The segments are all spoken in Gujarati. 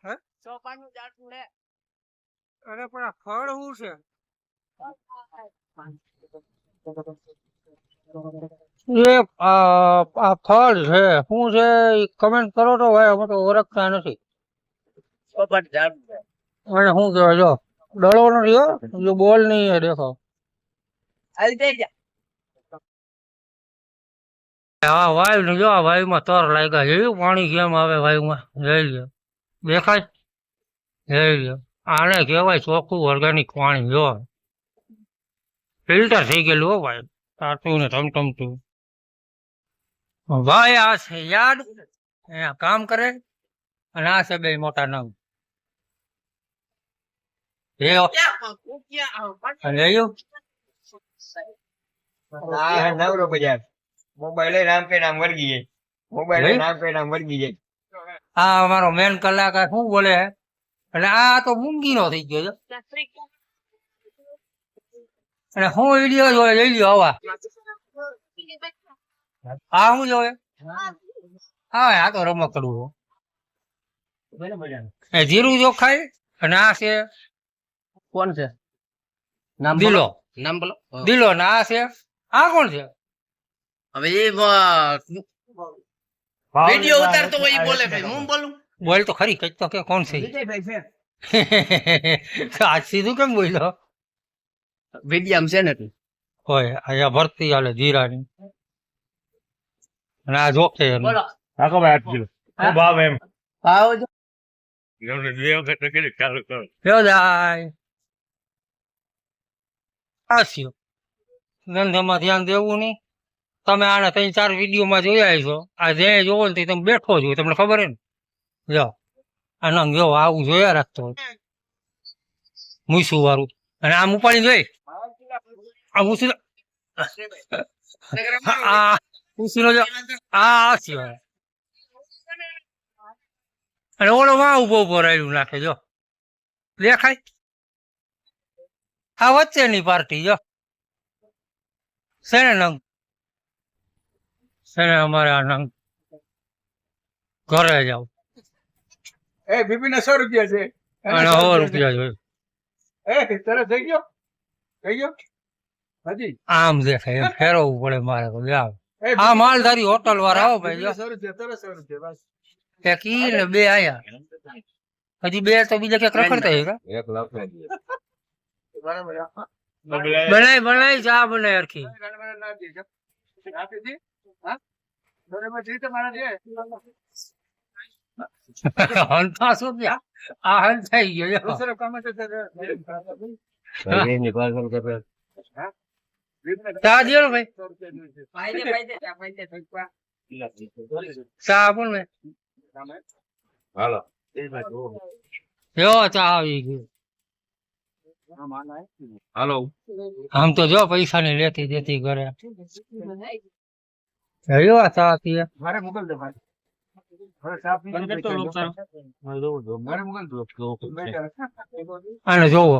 હે? અરે પણ આ ફળ શું છે આ ફળ છે શું છે કમેન્ટ કરો તો ભાઈ અમે તો ઓળખતા નથી અને શું કહેવાય જો ડળો નથી હો જો બોલ નહીં હે દેખો હા વાયુ ને જો વાયુમાં તર લાગ્યા જોયું પાણી કેમ આવે વાયુમાં જઈ લ્યો દેખાય જઈ લ્યો આને કહેવાય ચોખ્ખું ઓર્ગેનિક પાણી જો ફિલ્ટર થઈ ગયેલું હો ભાઈ તાતું ને ટમટમતું ભાઈ આ છે યાદ કામ કરે અને આ છે બે મોટા નંગ નવરો બજાર મોબાઈલ નામ કે નામ વર્ગી જાય મોબાઈલ નામ કે નામ વર્ગી જાય આ અમારો મેન કલાકાર શું બોલે એટલે આ તો મૂંગીનો થઈ ગયો છે અને હું વિડીયો જોડે લઈ લ્યો આવા આ શું જોવે હા આ તો રમકડું જીરું ચોખાઈ અને આ છે કોણ છે દિલો નામ બોલો દિલો ને આ છે આ કોણ છે હવે એ વિડિયો ઉતારતો હોય બોલે ભાઈ હું બોલું બોલ તો ખરી કઈ તો કે કોણ છે આજ સીધું કેમ બોલ્યો વિડિયામ છે ને હોય અહીંયા ભરતી હાલે જીરાની અને આ જોક છે બોલો આખો ભાઈ 8 કિલો હા? ભાવ એમ આવો જો ચાલુ કરો યોદાય આસ્યો ધંધામાં ધ્યાન દેવું નહીં તમે આના 3-4 વિડીયોમાં જોયા છો આ જે જોવો ને તે તમે બેઠો છો તમને ખબર હે ને જો આ નંગ જો આવું જોયા રાખતો મૂસું વાળું અને આમ ઉપાડી જોઈ આ મૂસું આ મૂસું જો આ સિવાય અને ઓલો માં ઉભો ઉભો રહેલું નાખે જો દેખાય આ વચ્ચેની પાર્ટી જો શેને નંગ શેને અમારે આ નંગ ઘરે જાવ એ બીબી ના 100 રૂપિયા છે અને 100 રૂપિયા જોયું એ તરત થઈ ગયો હજી આમ દેખાય એમ ફેરવવું પડે મારે તો જાવ આ માલધારી હોટલ વાળા આવો ભાઈ જો 100 રૂપિયા તરત 100 રૂપિયા બસ એક ઈ ને બે આયા હજી બે તો બીજા ક્યાંક રખડતા હોય કા 1 લાખ બનાય ચા બનાય અરખી હંતા શું ગયા આ હલ થઈ ગયો ચા દે ભાઈ ચા બોલ ને હાલો જો ચા આવી ગઈ હાલો આમ તો જો પૈસા ની લેતી દેતી કરે જો ચા પીએ મારે મોકલ દે ભાઈ હવે સાફ મારે મોકલ દો આને જોવો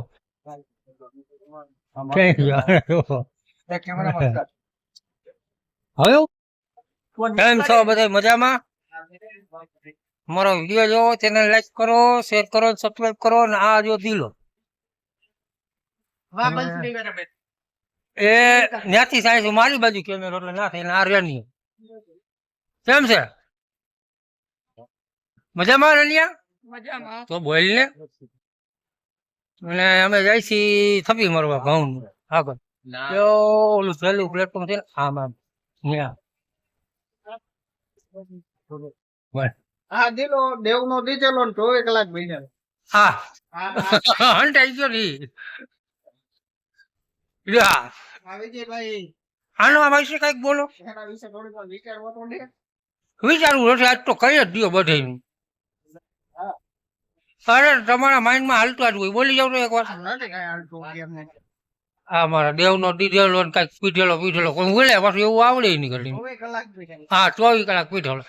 જોવો હવે કેમ છો બધા મજામાં મારો વિડીયો જોવો ચેનલ લાઈક કરો શેર કરો સબસ્ક્રાઇબ કરો અને આ જો દિલો એ ત્યાંથી સાઈઝ મારી બાજુ કેમેરો એટલે ના થાય આ રેની કેમ છે મજામાં રનિયા તો બોલ ને અને અમે જાય છીએ થપી મારવા ઘઉં આગળ ઓલું સહેલું પ્લેટફોર્મ છે ને આમ આમ હા દિલો દેવ નો દીધેલો 24 કલાક મહિના હા હંટાઈ ગયો ની વિજયભાઈ આનો આ વિશે કઈક બોલો એના વિશે થોડીક વિચારવો તો ને વિચારવું નથી આજ તો કઈ જ દો બધે અરે તમારા માઇન્ડમાં હાલતું જ હોય બોલી જાવ તો એક વાર નથી કઈ હાલતું એમને આ મારા દેવનો દીધેલો ને કઈક પીઠેલો કોઈ બોલે પાછું એવું આવડે નહીં કરી 24 કલાક મહિના હા 24 કલાક પીઠેલો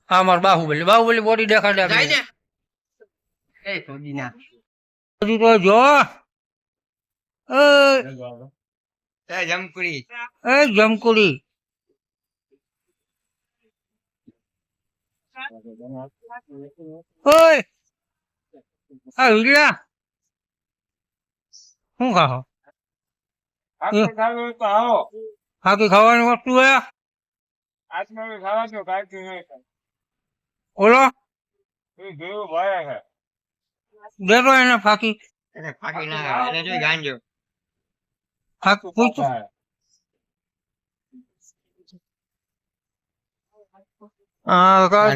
હા મારે બાહુબલી બોડી દેખાડે હજુ તો જો જમકુડી એ જમકુડી ઓય આ વીડિયા શું ખાઓ આપણે ખાવું હોય તો આવો બાકી ખાવાની વસ્તુ હે આજનો ખાવા તો કાંઈ નહીં ઓલો એ જેવું ભાઈ છે દેતો એને ફાકી એને ફાકી ના આવે એને જોઈ ગાંજો ફાકી પૂછ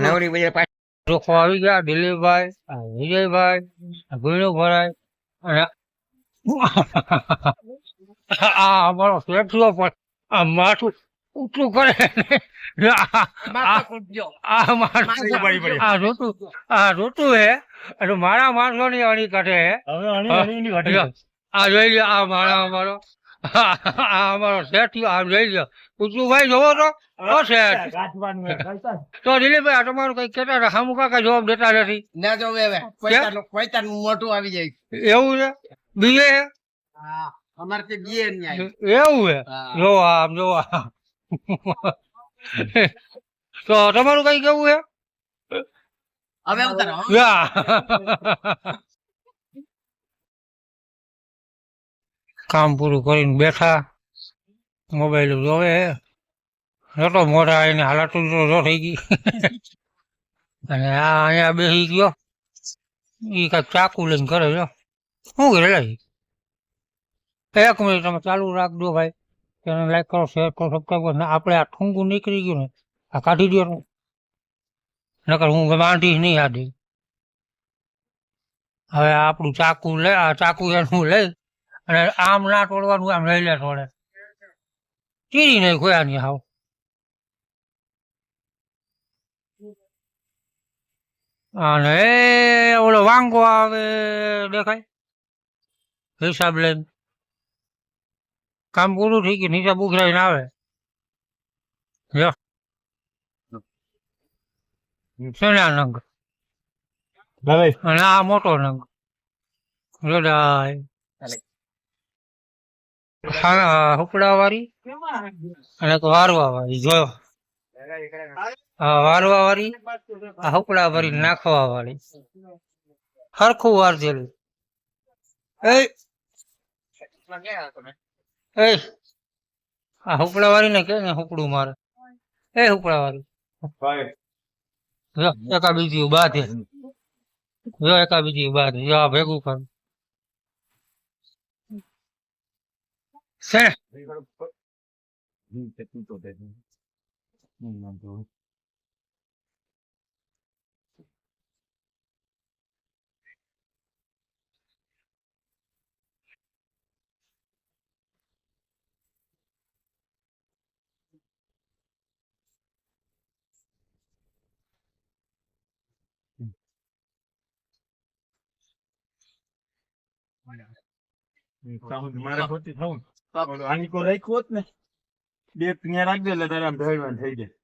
નવરી બજાર પાછી ચોખ્ખો આવી ગયા દિલીપભાઈ આ વિજયભાઈ આ ભીણુભાઈ અને આ અમારો શેઠિયો પણ આ માથું ઊંચું કરે ને માથા કૂટજો. આ માથું આ જોતું હે એટલે મારા માણસો ની અણી કાઢે હે આ જોઈ લ્યો આ મારા અમારો આ અમારો શેઠિયો આ જોઈ લ્યો ઊંચું ભાઈ જોવો તો શેઠ તો દિલીપભાઈ આ તમારું કઈ કેતા હતા હામુ કાકા જવાબ દેતા નથી ના જો હવે કોઈતાનું મોઢું આવી જાય. એવું છે બીજે હે હા, અમારે તે બીએ ન્યાય. એવું હે હા. જો આમ જો આમ તો તમારું કઈ કેવું હે હવે ઉતારો હો. યા. કામ પૂરું કરીને બેઠા મોબાઈલ જોવે જતો મોઢા એને હાલાતું જો થઈ ગઈ અને આ અહીંયા બેસી ગયો ઈ કઈક ચાકુ લઈને કરે જો શું કરે લે? એક મિનિટ તમે ચાલુ રાખજો ભાઈ ચેનલ લાઈક કરો શેર કરો સબસ્ક્રાઈબ કરો ને આપણે આ ઠુંગું નીકળી ગયું ને આ કાઢી દો ને નકર હું બાંધીશ નહીં આડી હવે આપણું ચાકુ લે આ ચાકુ એનું લઈ અને આમ ના તોડવાનું આમ લઈ લે થોડે ચીરી નહીં ખોયા નહીં હાવ અને એ ઓલો વાંગો આવે દેખાય હિસાબ લઈને કામ પૂરું થઈ ગયું નીચે બુખરાઈને આવે જો શેના નંગ અને આ મોટો નંગ હુકડા વાળી અને એક વારવા વાળી જોયો વારવા વાળી આ હુકડા વાળી નાખવા વાળી હરખું વારજેલું એ આ હુકડા વાળી ને કે ને હુકડું મારે એ હુકડા વાળી જો એકા બીજી બાદ જો એકા બીજી બાદ જો આ ભેગું કર છે મારે ખોટી થવું આની કો રાખ્યું હોત ને બે ત્યાં રાખી દે એટલે તારે આમ ઢળવાનું થઈ જાય